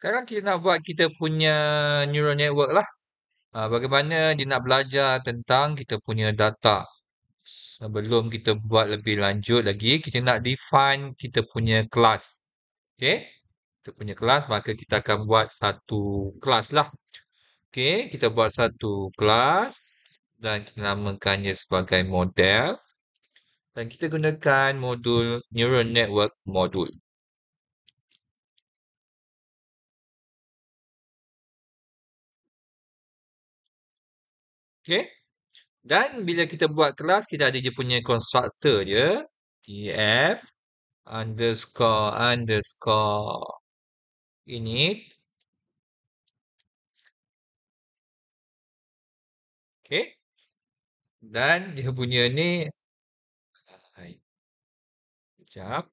sekarang kita nak buat kita punya neural network lah. Bagaimana dia nak belajar tentang kita punya data. Sebelum kita buat lebih lanjut lagi, kita nak define kita punya kelas. Okay? Kita punya kelas, maka kita akan buat satu kelas lah. Okay, kita buat satu kelas dan kita namakannya sebagai model. Dan kita gunakan modul neural network modul. Okay? Dan bila kita buat kelas, kita ada dia punya constructor dia. df underscore init. Okay? Dan dia punya ni, hai, sekejap.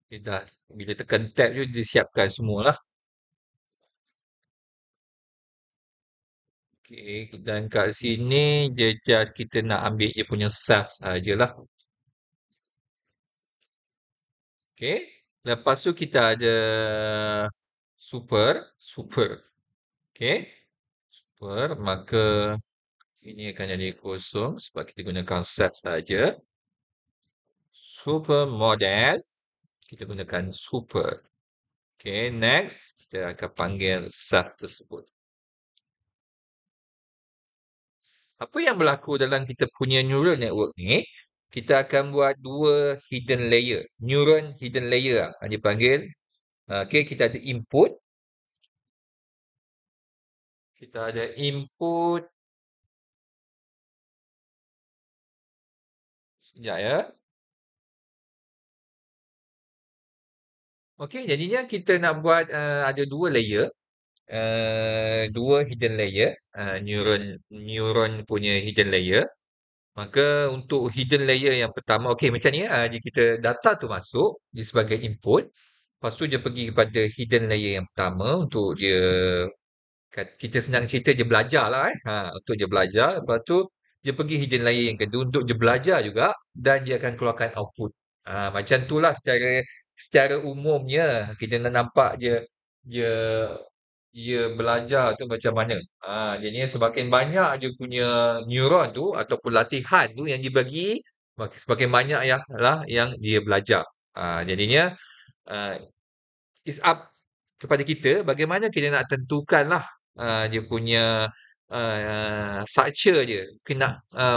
Dia dah, bila tekan tab tu, dia siapkan semualah. Okay, dan kat sini, dia just kita nak ambil dia punya self sajalah. Okay. Lepas tu kita ada super. Okay. Super, maka ini akan jadi kosong sebab kita gunakan self saja. Super model, kita gunakan super. Okay, next, kita akan panggil self tersebut. Apa yang berlaku dalam kita punya neural network ni, kita akan buat dua hidden layer. Neuron hidden layer lah, dipanggil. Okay, kita ada input. Kita ada input. Sekejap ya. Okey, jadinya kita nak buat ada dua layer, dua hidden layer, neuron punya hidden layer. Maka untuk hidden layer yang pertama, okey macam ni kita data tu masuk dia sebagai input. Lepas tu dia pergi kepada hidden layer yang pertama untuk dia kita senang cerita dia belajar lah untuk dia belajar. Lepas tu dia pergi hidden layer yang kedua untuk dia belajar juga dan dia akan keluarkan output. Macam tu lah secara umumnya kita nak nampak dia dia belajar tu macam mana. Jadinya semakin banyak dia punya neuron tu ataupun latihan tu yang dibagi, semakin banyak lah yang dia belajar. Jadinya ah, it's up kepada kita bagaimana kita nak tentukanlah dia punya structure dia.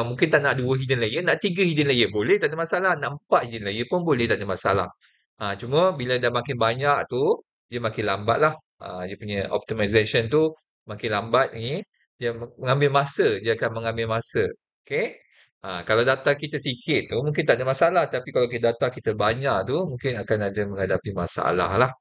Mungkin tak nak dua hidden layer, nak tiga hidden layer boleh, tak ada masalah. Nak empat hidden layer pun boleh, tak ada masalah. Cuma bila dah makin banyak tu, dia makin lambat lah. Dia punya optimization tu makin lambat ni. Dia mengambil masa, dia akan mengambil masa. Okay? Kalau data kita sikit tu mungkin tak ada masalah. Tapi kalau data kita banyak tu mungkin akan ada menghadapi masalah lah.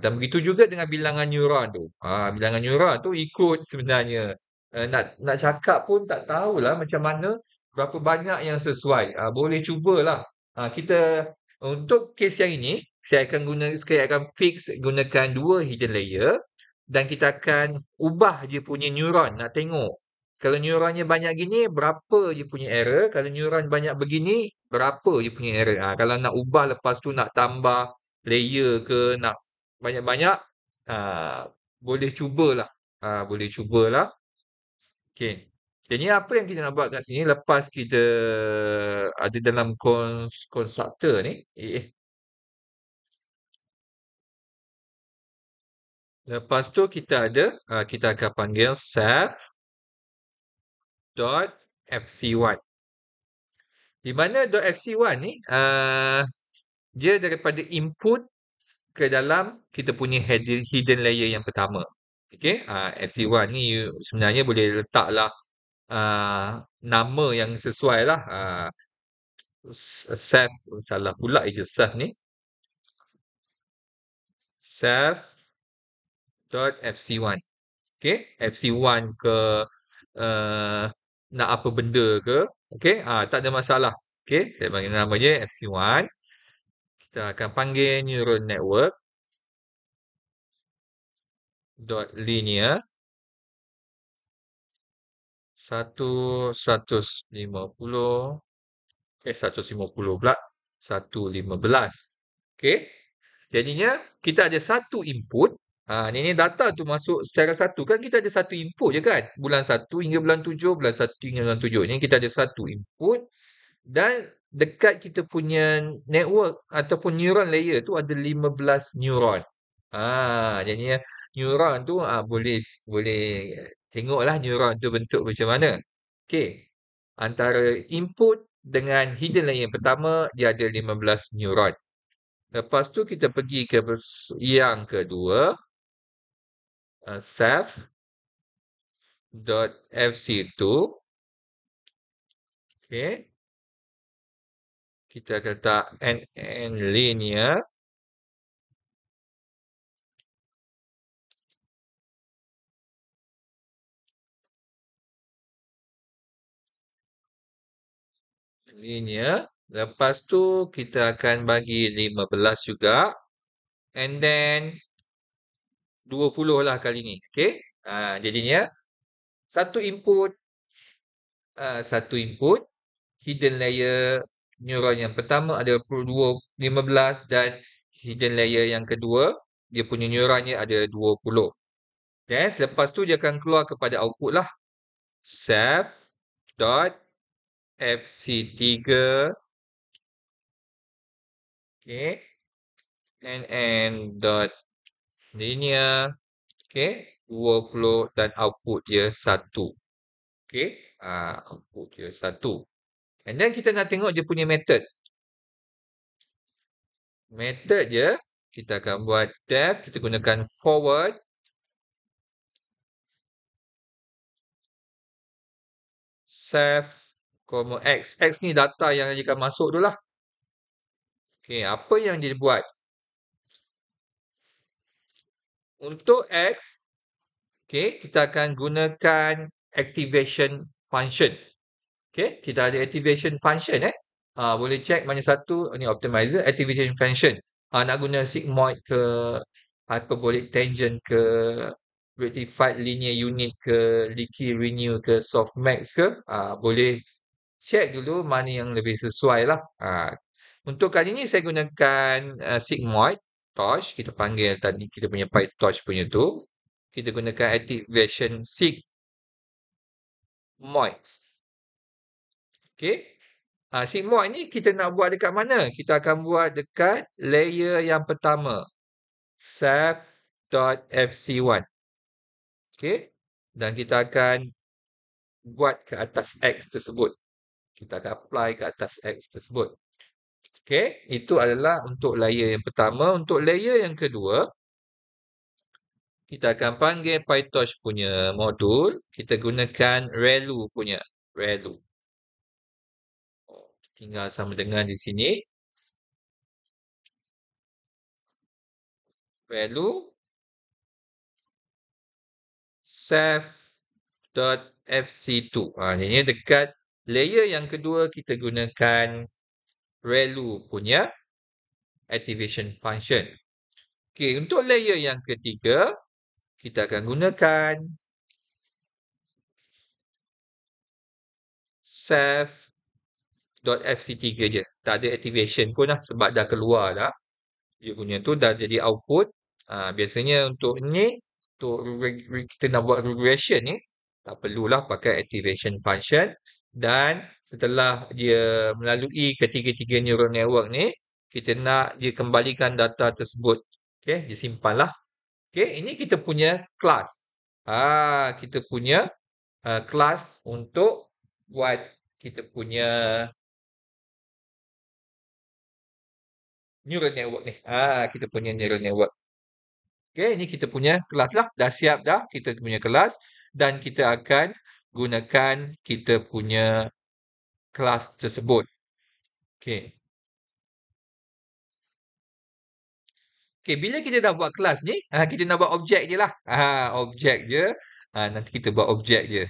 Dan begitu juga dengan bilangan neuron tu. Bilangan neuron tu ikut sebenarnya. Nak cakap pun tak tahulah macam mana berapa banyak yang sesuai. Boleh cubalah. Kita untuk kes yang ini, saya akan fix gunakan dua hidden layer dan kita akan ubah dia punya neuron. Nak tengok. Kalau neuronnya banyak gini, berapa dia punya error. Kalau neuron banyak begini, berapa dia punya error. Kalau nak ubah lepas tu nak tambah layer ke, nak banyak-banyak, boleh cubalah. Boleh cubalah. Okey. Jadi apa yang kita nak buat kat sini lepas kita ada dalam constructor ni. Lepas tu kita ada, kita akan panggil self.fc1. Di mana .fc1 ni, dia daripada input ke dalam kita punya hidden layer yang pertama. Okey, FC1 ni sebenarnya boleh letaklah nama yang sesuai lah. Self, salah pula je self ni. Self.fc1. Okey, fc1 ke uh, nak apa benda ke. Okey, tak ada masalah. Okey, saya bagi nama je fc1. Kita akan panggil neural network dot linear 150 150 pula 115. Okey. Jadinya kita ada satu input. Ini data tu masuk secara satu kan kita ada satu input je kan. Bulan 1 hingga bulan 7, bulan 1 hingga bulan 7. Ini kita ada satu input dan dekat kita punya network ataupun neuron layer tu ada 15 neuron. Jadinya neuron tu boleh boleh tengoklah neuron tu bentuk macam mana. Okey. Antara input dengan hidden layer yang pertama dia ada 15 neuron. Lepas tu kita pergi ke yang kedua, Ceph.fc2. Okey. Kita letak NN linear. Linear. Lepas tu kita akan bagi 15 juga. And then 20 lah kali ni. Okey. Jadinya satu input, satu input hidden layer neuron yang pertama ada 15 dan hidden layer yang kedua dia punya neuronnya ada 20. Dan selepas tu dia akan keluar kepada output lah. Ceph.fc3 okay. nn.linear okay. 20 dan output dia 1. Okay. Output dia 1. And then kita nak tengok dia punya method. Method dia kita akan buat def, kita gunakan forward ceph, x. X ni data yang dia akan masuk tu lah. Okay, apa yang dia buat? Untuk X, okay, kita akan gunakan activation function. Okay, kita ada activation function boleh check mana satu ni optimizer activation function. Nak guna sigmoid ke hyperbolic tangent ke rectified linear unit ke leaky renew ke softmax ke boleh check dulu mana yang lebih sesuai lah. Untuk kali ni saya gunakan sigmoid torch. Kita panggil tadi kita punya PyTorch punya tu. Kita gunakan activation sigmoid. Okay. Sigmoid ni kita nak buat dekat mana? Kita akan buat dekat layer yang pertama. Ceph.fc1. Okay. Dan kita akan buat ke atas X tersebut. Kita akan apply ke atas X tersebut. Okay. Itu adalah untuk layer yang pertama. Untuk layer yang kedua, kita akan panggil PyTorch punya modul. Kita gunakan ReLU punya. ReLU. Tinggal sama dengan di sini. ReLU. Ceph.fc2. Ini dekat layer yang kedua kita gunakan ReLU punya activation function. Okay, untuk layer yang ketiga, kita akan gunakan Ceph.fc3 je. Tak ada activation pun lah sebab dah keluar dah. Dia punya tu dah jadi output. Biasanya untuk ni, untuk kita nak buat regression ni, tak perlulah pakai activation function. Dan setelah dia melalui ketiga-tiga neural network ni, kita nak dia kembalikan data tersebut. Okay, dia simpanlah. Okay, ini kita punya kelas. Kita punya kelas untuk buat kita punya neural network ni. Kita punya neural network. Okay, ini kita punya kelas lah. Dah siap dah kita punya kelas. Dan kita akan gunakan kita punya kelas tersebut. Okay. Okay, bila kita dah buat kelas ni, kita nak buat objek je lah. Objek je. Nanti kita buat objek je.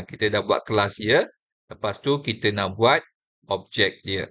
Kita dah buat kelas dia. Lepas tu kita nak buat objek dia.